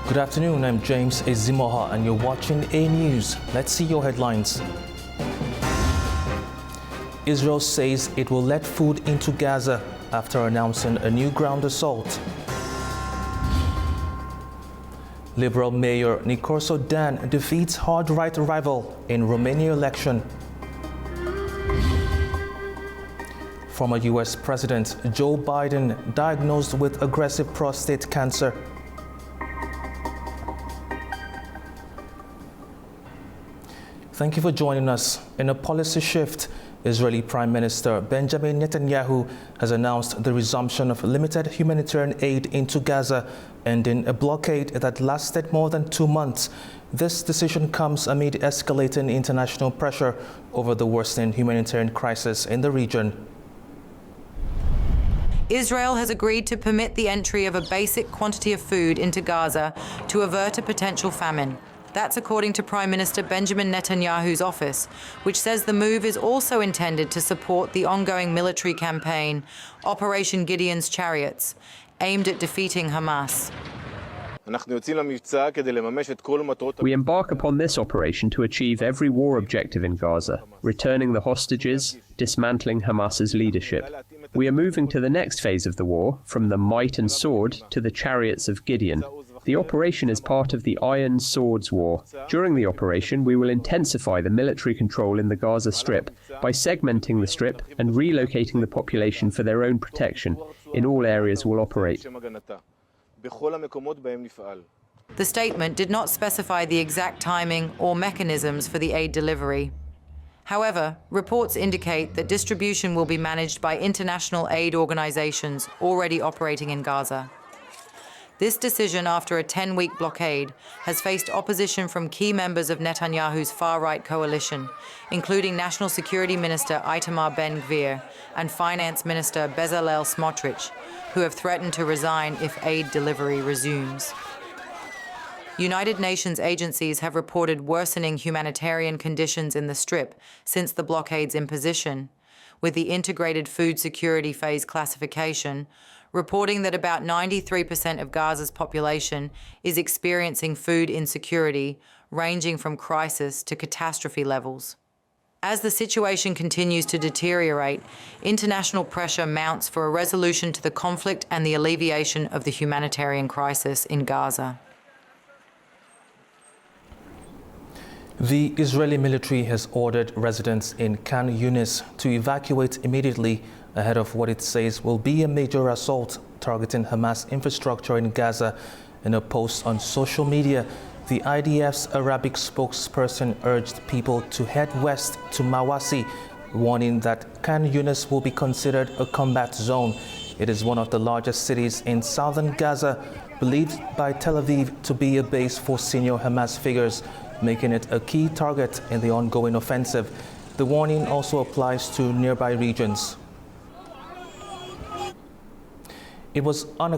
Good afternoon, I'm James Ezimoha and you're watching AnewZ. Let's see your headlines. Israel says it will let food into Gaza after announcing a new ground assault. Liberal Mayor Dan defeats hard right rival in Romania election. Former US President Joe Biden diagnosed with aggressive prostate cancer. Thank you for joining us. In a policy shift, Israeli Prime Minister Benjamin Netanyahu has announced the resumption of limited humanitarian aid into Gaza, ending a blockade that lasted more than 2 months. This decision comes amid escalating international pressure over the worsening humanitarian crisis in the region. Israel has agreed to permit the entry of a basic quantity of food into Gaza to avert a potential famine. That's according to Prime Minister Benjamin Netanyahu's office, which says the move is also intended to support the ongoing military campaign, Operation Gideon's Chariots, aimed at defeating Hamas. We embark upon this operation to achieve every war objective in Gaza, returning the hostages, dismantling Hamas's leadership. We are moving to the next phase of the war, from the might and sword to the chariots of Gideon. The operation is part of the Iron Swords War. During the operation, we will intensify the military control in the Gaza Strip by segmenting the Strip and relocating the population for their own protection. In all areas we'll operate. The statement did not specify the exact timing or mechanisms for the aid delivery. However, reports indicate that distribution will be managed by international aid organizations already operating in Gaza. This decision, after a 10-week blockade, has faced opposition from key members of Netanyahu's far-right coalition, including National Security Minister Itamar Ben-Gvir and Finance Minister Bezalel Smotrich, who have threatened to resign if aid delivery resumes. United Nations agencies have reported worsening humanitarian conditions in the Strip since the blockade's imposition, with the Integrated Food Security Phase classification reporting that about 93% of Gaza's population is experiencing food insecurity, ranging from crisis to catastrophe levels. As the situation continues to deteriorate, international pressure mounts for a resolution to the conflict and the alleviation of the humanitarian crisis in Gaza. The Israeli military has ordered residents in Younis to evacuate immediately ahead of what it says will be a major assault targeting Hamas infrastructure in Gaza. In a post on social media, the IDF's Arabic spokesperson urged people to head west to Mawasi, warning that Younis will be considered a combat zone. It is one of the largest cities in southern Gaza, believed by Tel Aviv to be a base for senior Hamas figures, making it a key target in the ongoing offensive. The warning also applies to nearby regions. It was an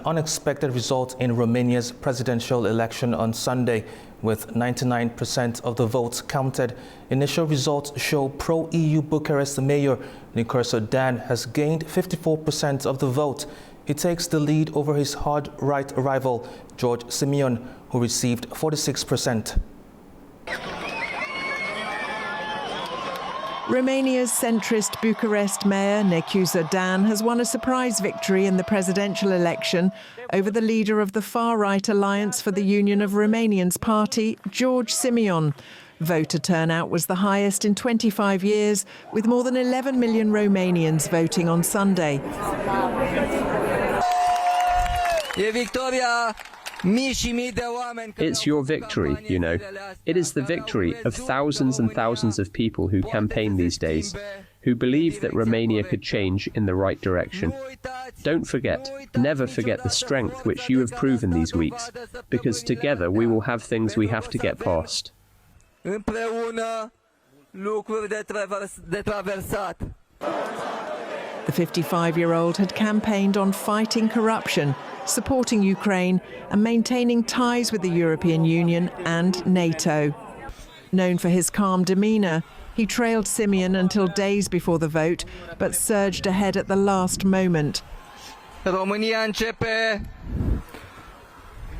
unexpected result in Romania's presidential election on Sunday, with 99% of the votes counted. Initial results show pro-EU Bucharest Mayor Dan has gained 54% of the vote. He takes the lead over his hard right rival, George Simeon, who received 46%. Romania's centrist Bucharest Mayor AnewZ Dan has won a surprise victory in the presidential election over the leader of the far-right Alliance for the Union of Romanians party, George Simeon. Voter turnout was the highest in 25 years, with more than 11 million Romanians voting on Sunday. It's your victory, you know. It is the victory of thousands and thousands of people who campaign these days, who believe that Romania could change in the right direction. Don't forget, never forget the strength which you have proven these weeks, because together we will have things we have to get past. The 55-year-old had campaigned on fighting corruption, supporting Ukraine and maintaining ties with the European Union and NATO. Known for his calm demeanour, he trailed Simeon until days before the vote, but surged ahead at the last moment. România începe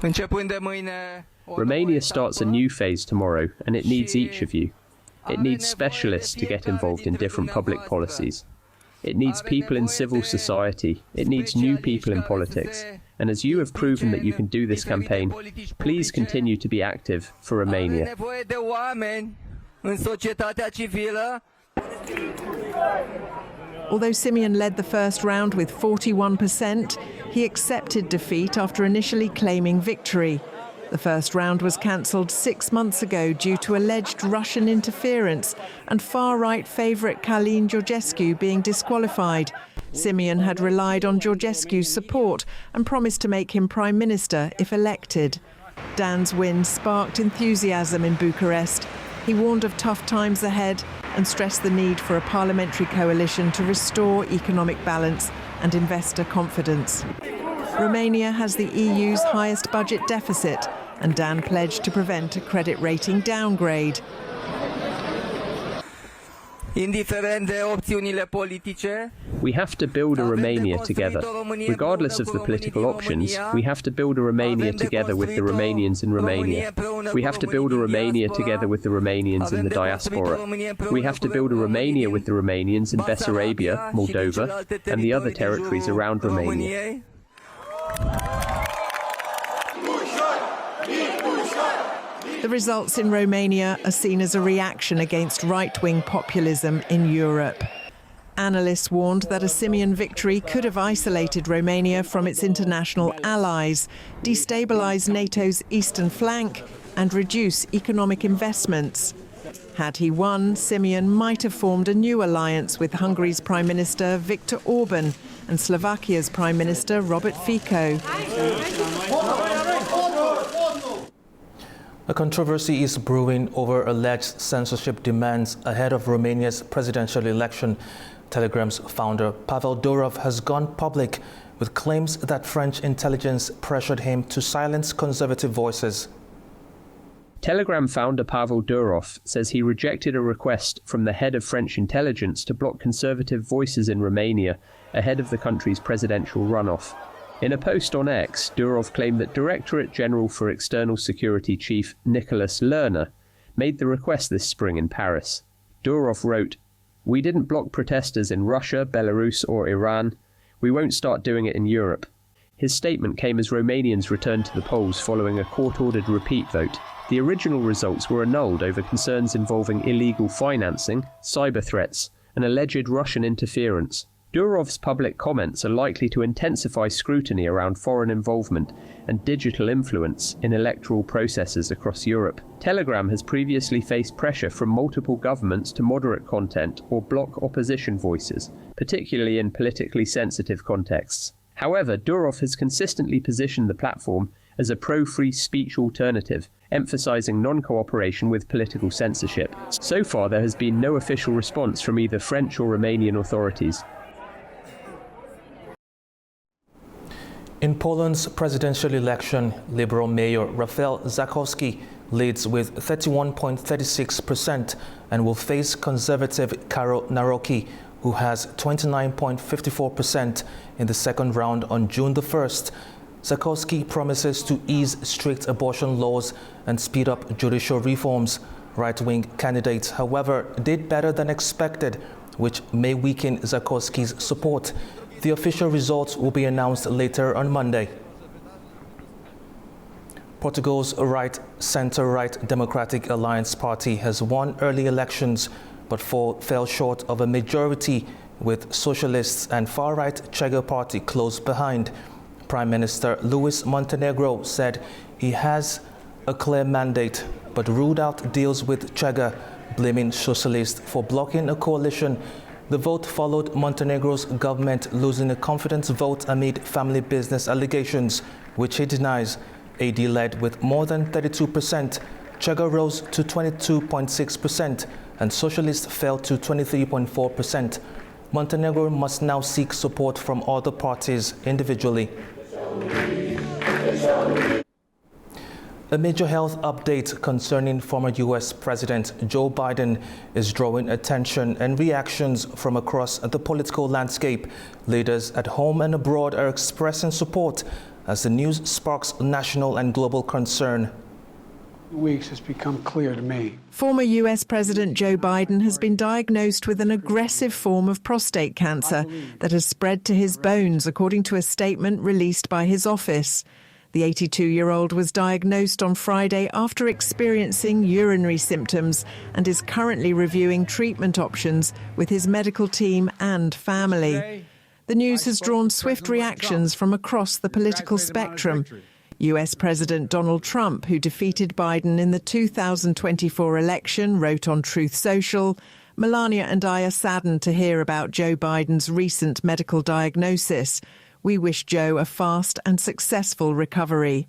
Romania starts a new phase tomorrow, and it needs each of you. It needs specialists to get involved in different public policies. It needs people in civil society. It needs new people in politics. And as you have proven that you can do this campaign, please continue to be active for Romania. Although Simeon led the first round with 41%, he accepted defeat after initially claiming victory. The first round was cancelled 6 months ago due to alleged Russian interference and far-right favourite Călin Georgescu being disqualified. Simeon had relied on Georgescu's support and promised to make him Prime Minister if elected. Dan's win sparked enthusiasm in Bucharest. He warned of tough times ahead and stressed the need for a parliamentary coalition to restore economic balance and investor confidence. Romania has the EU's highest budget deficit, and Dan pledged to prevent a credit rating downgrade. We have to build a Romania together. Regardless of the political options, we have to build a Romania together with the Romanians in Romania. We have to build a Romania together with the Romanians in the diaspora. We have to build a Romania with the Romanians in Bessarabia, Moldova, and the other territories around Romania. The results in Romania are seen as a reaction against right-wing populism in Europe. Analysts warned that a Simeon victory could have isolated Romania from its international allies, destabilise NATO's eastern flank and reduce economic investments. Had he won, Simeon might have formed a new alliance with Hungary's Prime Minister Viktor Orban and Slovakia's Prime Minister Robert Fico. A controversy is brewing over alleged censorship demands ahead of Romania's presidential election. Telegram's founder Pavel Durov has gone public with claims that French intelligence pressured him to silence conservative voices. Telegram founder Pavel Durov says he rejected a request from the head of French intelligence to block conservative voices in Romania ahead of the country's presidential runoff. In a post on X, Durov claimed that Directorate General for External Security Chief Nicholas Lerner made the request this spring in Paris. Durov wrote, "We didn't block protesters in Russia, Belarus or Iran. We won't start doing it in Europe." His statement came as Romanians returned to the polls following a court-ordered repeat vote. The original results were annulled over concerns involving illegal financing, cyber threats, and alleged Russian interference. Durov's public comments are likely to intensify scrutiny around foreign involvement and digital influence in electoral processes across Europe. Telegram has previously faced pressure from multiple governments to moderate content or block opposition voices, particularly in politically sensitive contexts. However, Durov has consistently positioned the platform as a pro-free speech alternative, emphasizing non-cooperation with political censorship. So far, there has been no official response from either French or Romanian authorities. In Poland's presidential election, Liberal Mayor Rafał Trzaskowski leads with 31.36% and will face Conservative Karol Nawrocki, who has 29.54% in the second round on June the 1st. Trzaskowski promises to ease strict abortion laws and speed up judicial reforms. Right-wing candidates, however, did better than expected, which may weaken Trzaskowski's support. The official results will be announced later on Monday. Portugal's centre-right Democratic Alliance Party has won early elections, but fell short of a majority, with socialists and far-right Chega Party close behind. Prime Minister Luis Montenegro said he has a clear mandate, but ruled out deals with Chega, blaming socialists for blocking a coalition. The vote followed Montenegro's government losing a confidence vote amid family business allegations, which he denies. AD led with more than 32%. Chega rose to 22.6%, and Socialists fell to 23.4%. Montenegro must now seek support from other parties individually. A major health update concerning former U.S. President Joe Biden is drawing attention and reactions from across the political landscape. Leaders at home and abroad are expressing support as the news sparks national and global concern. Weeks has become clear to me. Former US President Joe Biden has been diagnosed with an aggressive form of prostate cancer that has spread to his bones, according to a statement released by his office. The 82-year-old was diagnosed on Friday after experiencing urinary symptoms and is currently reviewing treatment options with his medical team and family. The news has drawn swift reactions from across the political spectrum. US President Donald Trump, who defeated Biden in the 2024 election, wrote on Truth Social, "Melania and I are saddened to hear about Joe Biden's recent medical diagnosis. We wish Joe a fast and successful recovery."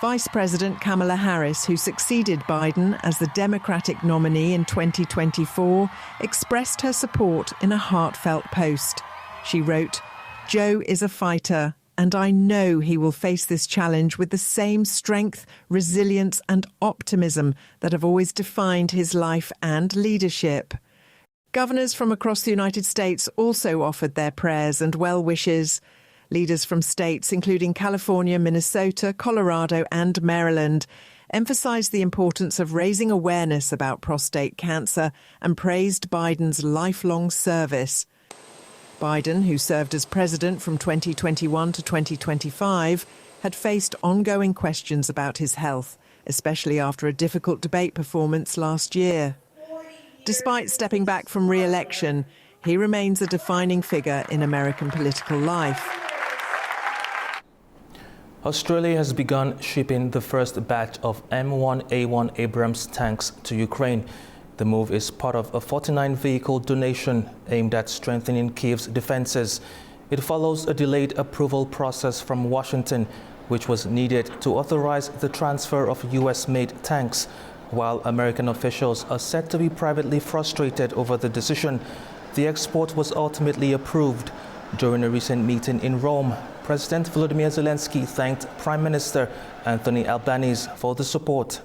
Vice President Kamala Harris, who succeeded Biden as the Democratic nominee in 2024, expressed her support in a heartfelt post. She wrote, "Joe is a fighter, and I know he will face this challenge with the same strength, resilience and optimism that have always defined his life and leadership." Governors from across the United States also offered their prayers and well wishes. Leaders from states including California, Minnesota, Colorado and Maryland emphasized the importance of raising awareness about prostate cancer and praised Biden's lifelong service. Biden, who served as president from 2021 to 2025, had faced ongoing questions about his health, especially after a difficult debate performance last year. Despite stepping back from re-election, he remains a defining figure in American political life. Australia has begun shipping the first batch of M1A1 Abrams tanks to Ukraine. The move is part of a 49-vehicle donation aimed at strengthening Kyiv's defenses. It follows a delayed approval process from Washington, which was needed to authorize the transfer of US-made tanks. While American officials are said to be privately frustrated over the decision, the export was ultimately approved. During a recent meeting in Rome, President Volodymyr Zelensky thanked Prime Minister Anthony Albanese for the support.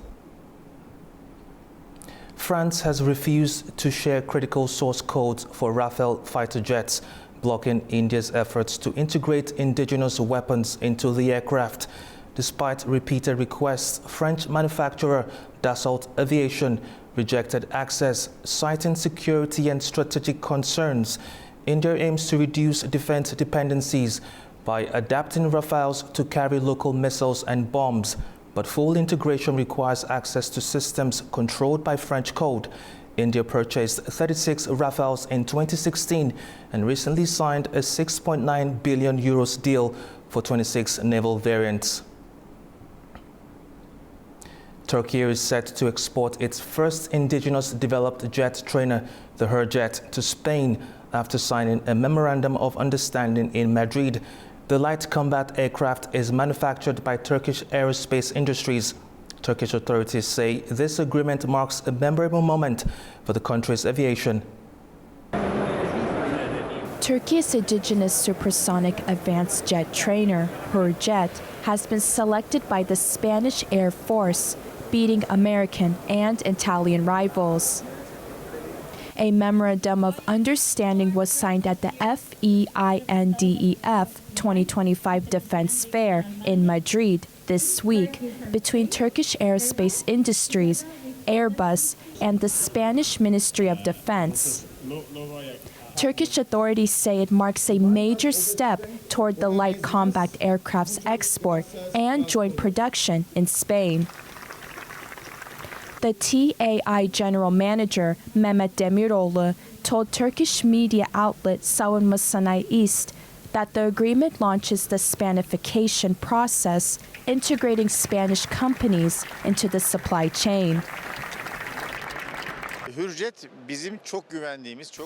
France has refused to share critical source codes for Rafale fighter jets, blocking India's efforts to integrate indigenous weapons into the aircraft. Despite repeated requests, French manufacturer Dassault Aviation rejected access, citing security and strategic concerns. India aims to reduce defense dependencies by adapting Rafales to carry local missiles and bombs, but full integration requires access to systems controlled by French code. India purchased 36 Rafales in 2016 and recently signed a 6.9 billion euros deal for 26 naval variants. Turkey is set to export its first indigenous developed jet trainer, the Hürjet, to Spain after signing a memorandum of understanding in Madrid. The light combat aircraft is manufactured by Turkish aerospace industries. Turkish authorities say this agreement marks a memorable moment for the country's aviation. Turkey's indigenous supersonic advanced jet trainer, Hürjet, has been selected by the Spanish Air Force, beating American and Italian rivals. A memorandum of understanding was signed at the FEINDEF 2025 Defense Fair in Madrid this week between Turkish Aerospace Industries, Airbus, and the Spanish Ministry of Defense. Turkish authorities say it marks a major step toward the light combat aircraft's export and joint production in Spain. The TAI General Manager, Mehmet Demiroğlu, told Turkish media outlet Savunma Sanayi East that the agreement launches the Spanification process, integrating Spanish companies into the supply chain.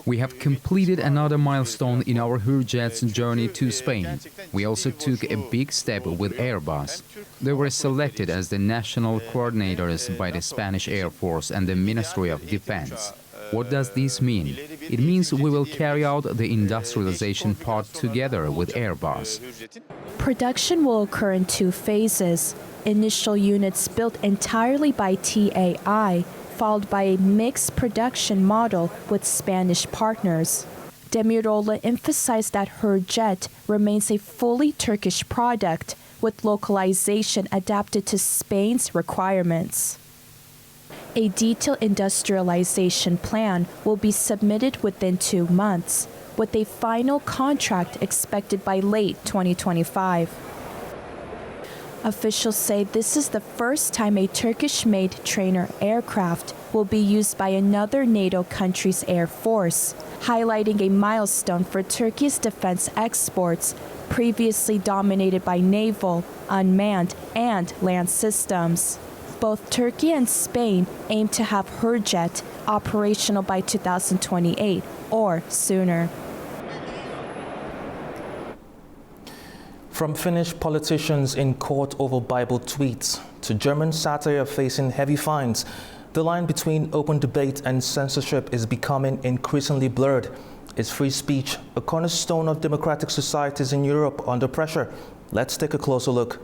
We have completed another milestone in our Hürjet's journey to Spain. We also took a big step with Airbus. They were selected as the national coordinators by the Spanish Air Force and the Ministry of Defense. What does this mean? It means we will carry out the industrialization part together with Airbus. Production will occur in two phases. Initial units built entirely by TAI, followed by a mixed production model with Spanish partners. Demiroğlu emphasized that her jet remains a fully Turkish product with localization adapted to Spain's requirements. A detailed industrialization plan will be submitted within 2 months, with a final contract expected by late 2025. Officials say this is the first time a Turkish-made trainer aircraft will be used by another NATO country's air force, highlighting a milestone for Turkey's defense exports, previously dominated by naval, unmanned, and land systems. Both Turkey and Spain aim to have her jet operational by 2028 or sooner. From Finnish politicians in court over Bible tweets to German satire facing heavy fines, the line between open debate and censorship is becoming increasingly blurred. Is free speech, a cornerstone of democratic societies in Europe, under pressure? Let's take a closer look.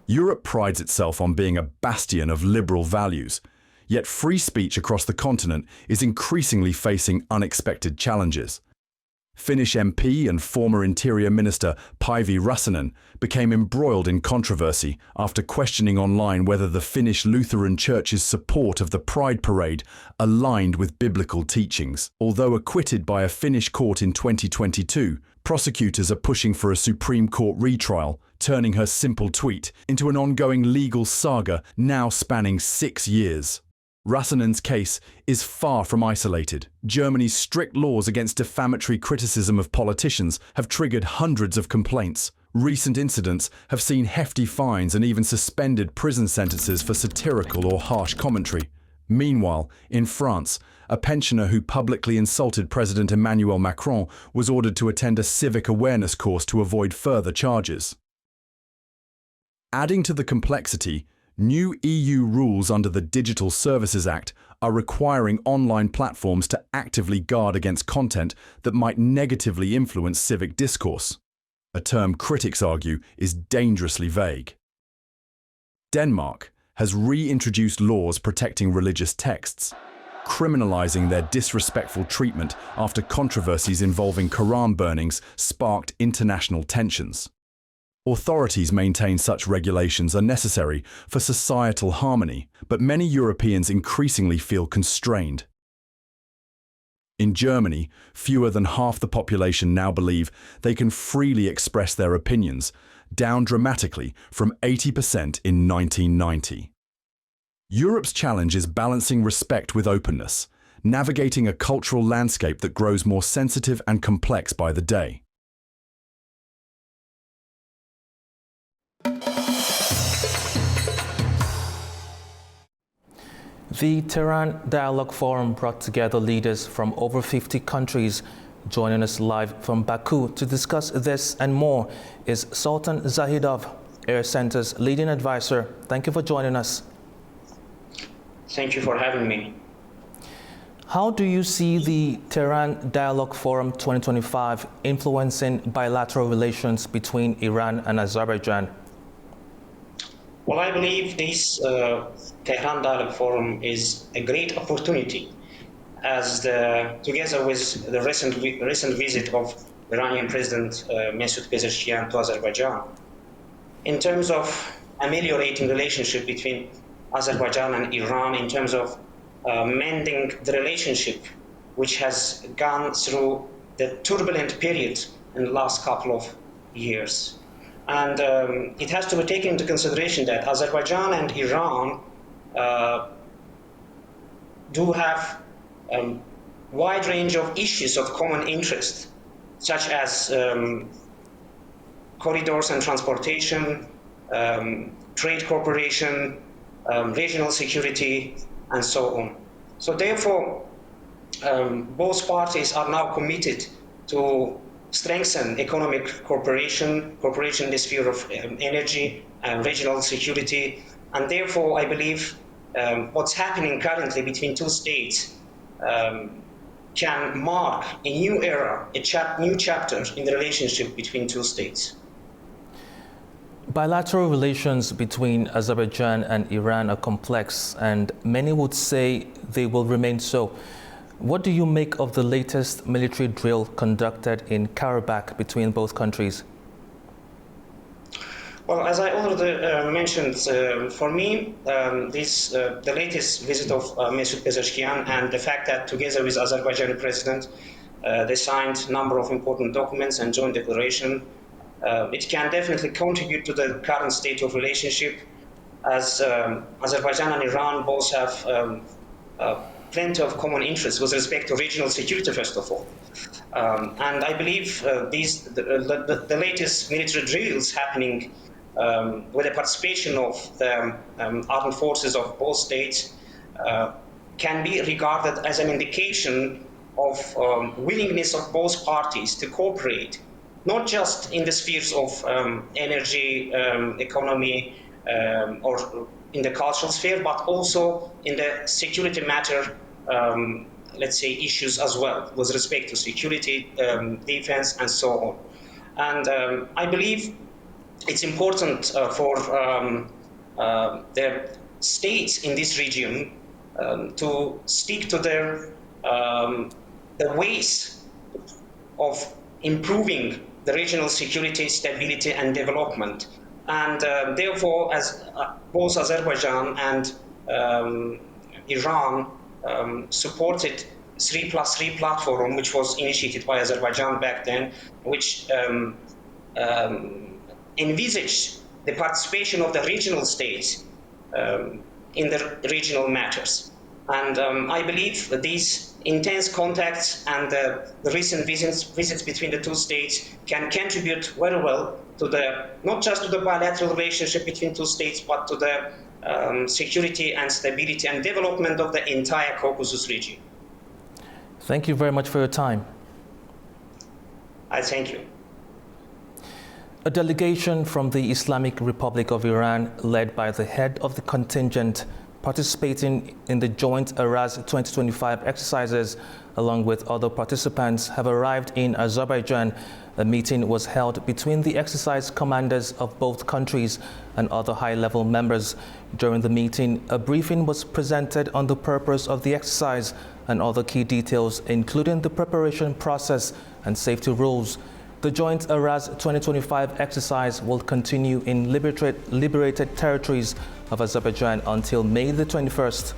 Europe prides itself on being a bastion of liberal values, yet free speech across the continent is increasingly facing unexpected challenges. Finnish MP and former Interior Minister Päivi Räsänen became embroiled in controversy after questioning online whether the Finnish Lutheran Church's support of the Pride Parade aligned with biblical teachings. Although acquitted by a Finnish court in 2022, prosecutors are pushing for a Supreme Court retrial, turning her simple tweet into an ongoing legal saga now spanning 6 years. Räsänen's case is far from isolated. Germany's strict laws against defamatory criticism of politicians have triggered hundreds of complaints. Recent incidents have seen hefty fines and even suspended prison sentences for satirical or harsh commentary. Meanwhile, in France, a pensioner who publicly insulted President Emmanuel Macron was ordered to attend a civic awareness course to avoid further charges. Adding to the complexity, new EU rules under the Digital Services Act are requiring online platforms to actively guard against content that might negatively influence civic discourse, a term critics argue is dangerously vague. Denmark has reintroduced laws protecting religious texts, criminalizing their disrespectful treatment after controversies involving Quran burnings sparked international tensions. Authorities maintain such regulations are necessary for societal harmony, but many Europeans increasingly feel constrained. In Germany, fewer than half the population now believe they can freely express their opinions, down dramatically from 80% in 1990. Europe's challenge is balancing respect with openness, navigating a cultural landscape that grows more sensitive and complex by the day. The Tehran Dialogue Forum brought together leaders from over 50 countries. Joining us live from Baku to discuss this and more is Sultan Zahidov, Air Center's leading advisor. Thank you for joining us. Thank you for having me. How do you see the Tehran Dialogue Forum 2025 influencing bilateral relations between Iran and Azerbaijan? Well, I believe this Tehran Dialogue Forum is a great opportunity, as together with the recent visit of Iranian President Masoud Pezeshkian to Azerbaijan, in terms of ameliorating relationship between Azerbaijan and Iran, in terms of mending the relationship which has gone through the turbulent period in the last couple of years. And it has to be taken into consideration that Azerbaijan and Iran do have a wide range of issues of common interest, such as corridors and transportation, trade cooperation, regional security, and so on. So therefore, both parties are now committed to strengthen economic cooperation in the sphere of energy and regional security. And therefore, I believe what's happening currently between two states can mark a new era, new chapter in the relationship between two states. Bilateral relations between Azerbaijan and Iran are complex, and many would say they will remain so. What do you make of the latest military drill conducted in Karabakh between both countries? Well, as I already mentioned, for me, the latest visit of Mesut Pezeshkian and the fact that together with Azerbaijani president, they signed a number of important documents and joint declaration, it can definitely contribute to the current state of relationship, as Azerbaijan and Iran both have plenty of common interests with respect to regional security, first of all. And I believe the latest military drills happening with the participation of the armed forces of both states can be regarded as an indication of willingness of both parties to cooperate, not just in the spheres of energy, economy, or in the cultural sphere, but also in the security matter, let's say, issues as well, with respect to security, defense, and so on. And I believe it's important for the states in this region to stick to their the ways of improving the regional security, stability, and development. And therefore, as both Azerbaijan and Iran supported 3+3 platform, which was initiated by Azerbaijan back then, which envisaged the participation of the regional states in the regional matters. And I believe that these intense contacts and the recent visits between the two states can contribute very well to the, not just to the bilateral relationship between two states, but to the security and stability and development of the entire Caucasus region. Thank you very much for your time. I thank you. A delegation from the Islamic Republic of Iran, led by the head of the contingent participating in the joint AnewZ 2025 exercises, along with other participants, have arrived in Azerbaijan. A meeting was held between the exercise commanders of both countries and other high-level members. During the meeting, a briefing was presented on the purpose of the exercise and other key details, including the preparation process and safety rules. The joint AnewZ 2025 exercise will continue in liberated territories of Azerbaijan until May the 21st.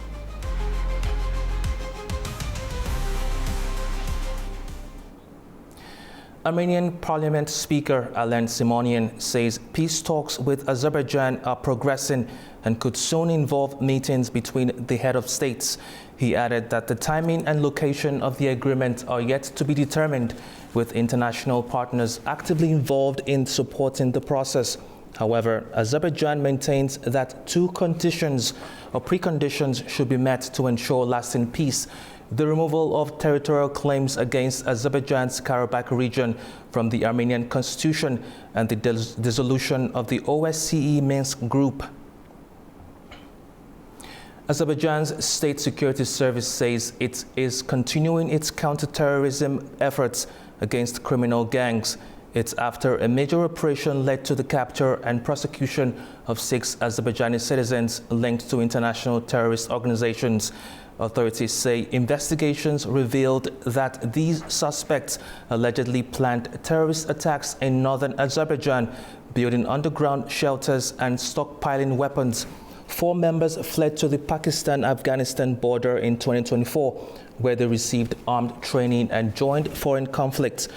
Armenian Parliament Speaker Alen Simonian says peace talks with Azerbaijan are progressing and could soon involve meetings between the head of states. He added that the timing and location of the agreement are yet to be determined, with international partners actively involved in supporting the process. However, Azerbaijan maintains that two conditions or preconditions should be met to ensure lasting peace: the removal of territorial claims against Azerbaijan's Karabakh region from the Armenian constitution and the dissolution of the OSCE Minsk group. Azerbaijan's State Security Service says it is continuing its counter-terrorism efforts against criminal gangs. It's after a major operation led to the capture and prosecution of 6 Azerbaijani citizens linked to international terrorist organizations. Authorities say investigations revealed that these suspects allegedly planned terrorist attacks in northern Azerbaijan, building underground shelters and stockpiling weapons. 4 members fled to the Pakistan-Afghanistan border in 2024, where they received armed training and joined foreign conflicts.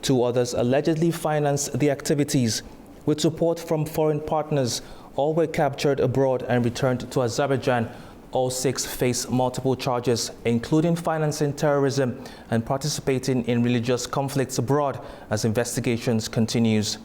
2 others allegedly financed the activities. With support from foreign partners, all were captured abroad and returned to Azerbaijan. All 6 face multiple charges, including financing terrorism and participating in religious conflicts abroad, as investigations continues.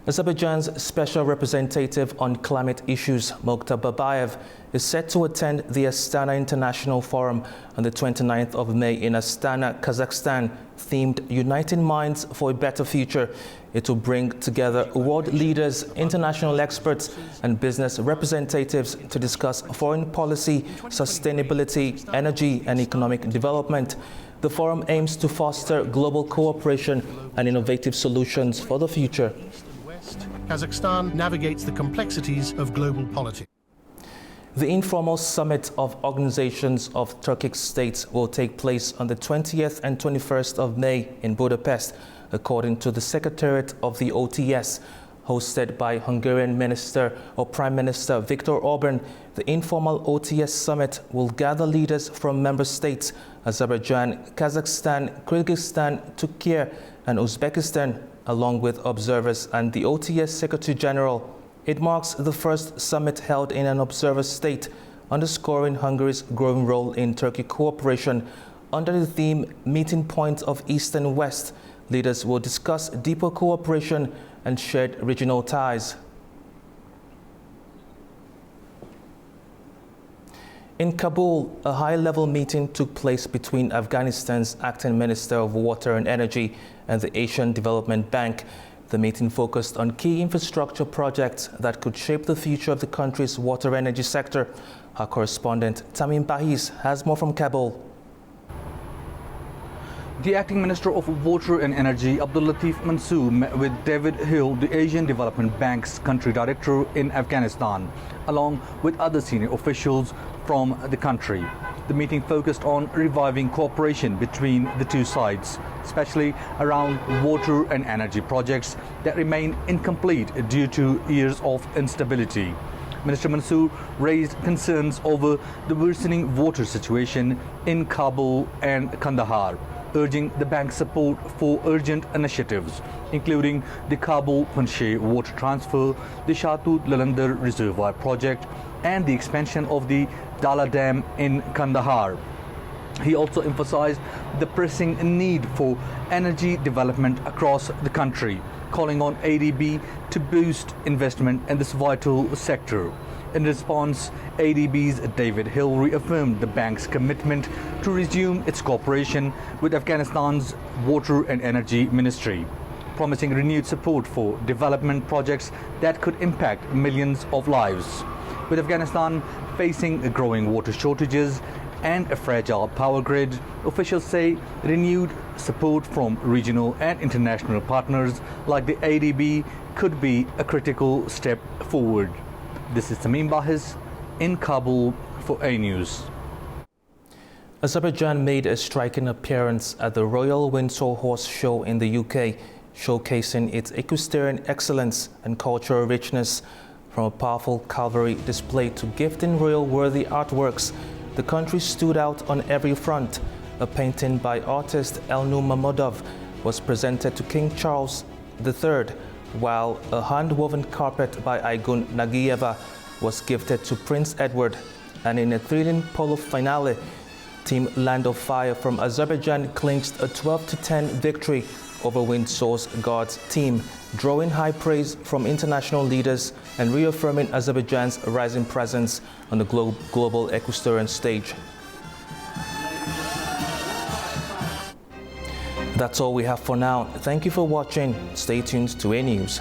Azerbaijan's Special Representative on Climate Issues, Mukhtar Babayev, is set to attend the Astana International Forum on the 29th of May in Astana, Kazakhstan, themed Uniting Minds for a Better Future. It will bring together world leaders, international experts, and business representatives to discuss foreign policy, sustainability, energy, and economic development. The forum aims to foster global cooperation and innovative solutions for the future. Kazakhstan navigates the complexities of global politics. The informal summit of organizations of Turkic states will take place on the 20th and 21st of May in Budapest, according to the Secretariat of the OTS. Hosted by Hungarian Prime Minister Viktor Orban, the informal OTS summit will gather leaders from member states Azerbaijan, Kazakhstan, Kyrgyzstan, Turkey and Uzbekistan, along with observers and the OTS Secretary General. It marks the first summit held in an observer state, underscoring Hungary's growing role in Turkey cooperation. Under the theme Meeting Point of East and West, leaders will discuss deeper cooperation and shared regional ties. In Kabul, a high-level meeting took place between Afghanistan's acting Minister of Water and Energy and the Asian Development Bank. The meeting focused on key infrastructure projects that could shape the future of the country's water energy sector. Our correspondent Tamim Bahis has more from Kabul. The acting Minister of Water and Energy, Abdul Latif Mansour, met with David Hill, the Asian Development Bank's country director in Afghanistan, along with other senior officials from the country. The meeting focused on reviving cooperation between the two sides, especially around water and energy projects that remain incomplete due to years of instability. Minister Mansour raised concerns over the worsening water situation in Kabul and Kandahar, urging the bank's support for urgent initiatives, including the Kabul-Panjshir water transfer, the Shatut-Lalandar Reservoir project, and the expansion of the Dala Dam in Kandahar. He also emphasized the pressing need for energy development across the country, calling on ADB to boost investment in this vital sector. In response, ADB's David Hill reaffirmed the bank's commitment to resume its cooperation with Afghanistan's Water and Energy Ministry, promising renewed support for development projects that could impact millions of lives. With Afghanistan facing growing water shortages and a fragile power grid, officials say renewed support from regional and international partners like the ADB could be a critical step forward. This is Tamim Bahis in Kabul for AnewZ. Azerbaijan made a striking appearance at the Royal Windsor Horse Show in the UK, showcasing its equestrian excellence and cultural richness. From a powerful cavalry display to gifting royal-worthy artworks, the country stood out on every front. A painting by artist Elnur Mammadov was presented to King Charles III, while a hand-woven carpet by Aygun Nagieva was gifted to Prince Edward. And in a thrilling polo finale, Team Land of Fire from Azerbaijan clinched a 12-10 victory over Windsor's Guards team, drawing high praise from international leaders and reaffirming Azerbaijan's rising presence on the global equestrian stage. That's all we have for now. Thank you for watching. Stay tuned to AnewZ.